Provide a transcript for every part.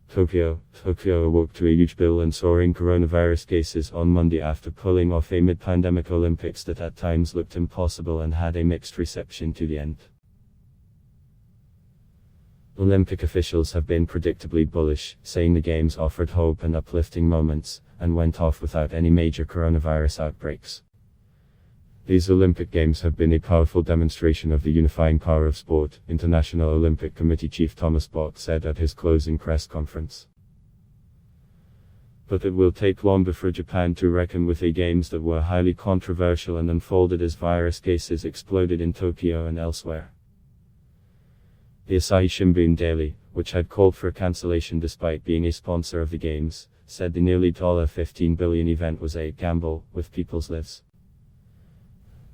Tokyo awoke to a huge bill and soaring coronavirus cases on Monday after pulling off a mid-pandemic Olympics that at times looked impossible and had a mixed reception to the end. Olympic officials have been predictably bullish, saying the Games offered hope and uplifting moments, and went off without any major coronavirus outbreaks. These Olympic Games have been a powerful demonstration of the unifying power of sport, International Olympic Committee Chief Thomas Bach said at his closing press conference. But it will take longer for Japan to reckon with a Games that were highly controversial and unfolded as virus cases exploded in Tokyo and elsewhere. The Asahi Shimbun Daily, which had called for cancellation despite being a sponsor of the Games, said the nearly $15 billion event was a gamble with people's lives.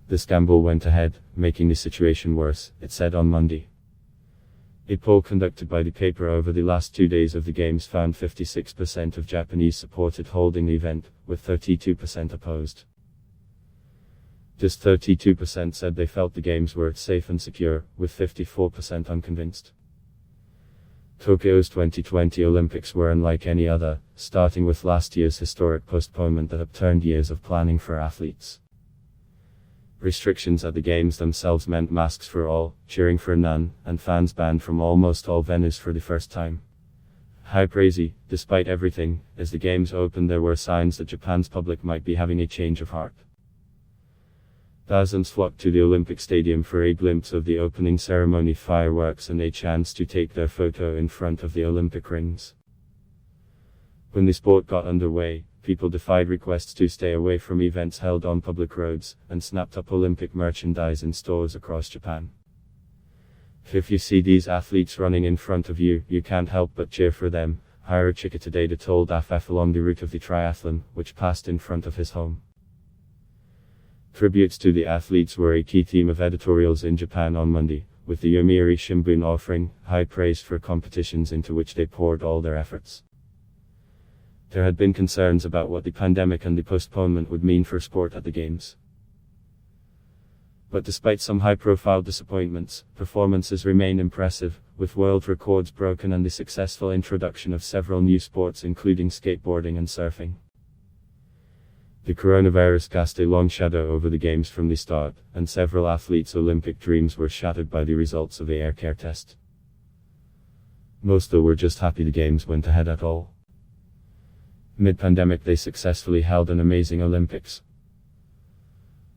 This gamble went ahead, making the situation worse, it said on Monday. A poll conducted by the paper over the last 2 days of the Games found 56% of Japanese supported holding the event, with 32% opposed. Just 32% said they felt the Games were safe and secure, with 54% unconvinced. Tokyo's 2020 Olympics were unlike any other, starting with last year's historic postponement that upturned years of planning for athletes. Restrictions at the Games themselves meant masks for all, cheering for none, and fans banned from almost all venues for the first time. How crazy, despite everything, as the Games opened there were signs that Japan's public might be having a change of heart. Thousands flocked to the Olympic Stadium for a glimpse of the opening ceremony fireworks and a chance to take their photo in front of the Olympic rings. When the sport got underway, people defied requests to stay away from events held on public roads, and snapped up Olympic merchandise in stores across Japan. If you see these athletes running in front of you, you can't help but cheer for them, Hirochika Tadeda told AFF along the route of the triathlon, which passed in front of his home. Tributes to the athletes were a key theme of editorials in Japan on Monday, with the Yomiuri Shimbun offering high praise for competitions into which they poured all their efforts. There had been concerns about what the pandemic and the postponement would mean for sport at the Games. But despite some high-profile disappointments, performances remain impressive, with world records broken and the successful introduction of several new sports including skateboarding and surfing. The coronavirus cast a long shadow over the Games from the start, and several athletes' Olympic dreams were shattered by the results of a air care test. Most though were just happy the Games went ahead at all. Mid-pandemic they successfully held an amazing Olympics.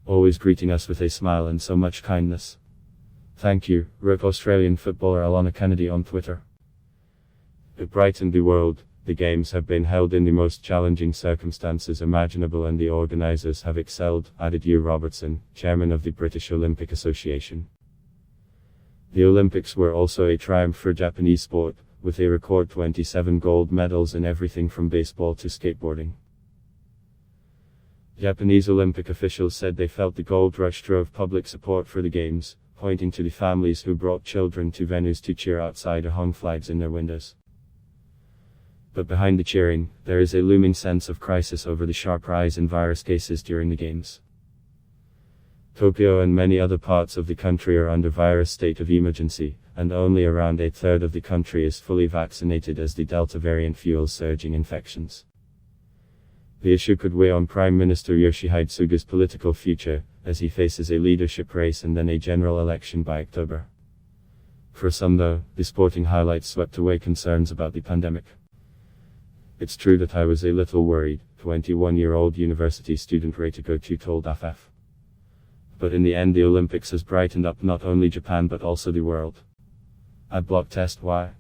Always greeting us with a smile and so much kindness. Thank you, wrote Australian footballer Alana Kennedy on Twitter. It brightened the world. The Games have been held in the most challenging circumstances imaginable and the organisers have excelled, added Hugh Robertson, chairman of the British Olympic Association. The Olympics were also a triumph for Japanese sport, with a record 27 gold medals in everything from baseball to skateboarding. Japanese Olympic officials said they felt the gold rush drove public support for the Games, pointing to the families who brought children to venues to cheer outside or hung flags in their windows. But behind the cheering, there is a looming sense of crisis over the sharp rise in virus cases during the Games. Tokyo and many other parts of the country are under virus state of emergency, and only around a third of the country is fully vaccinated as the Delta variant fuels surging infections. The issue could weigh on Prime Minister Yoshihide Suga's political future, as he faces a leadership race and then a general election by October. For some though, the sporting highlights swept away concerns about the pandemic. It's true that I was a little worried, 21-year-old university student Reitiko Chu told AFF. But in the end the Olympics has brightened up not only Japan but also the world. Adblock test why?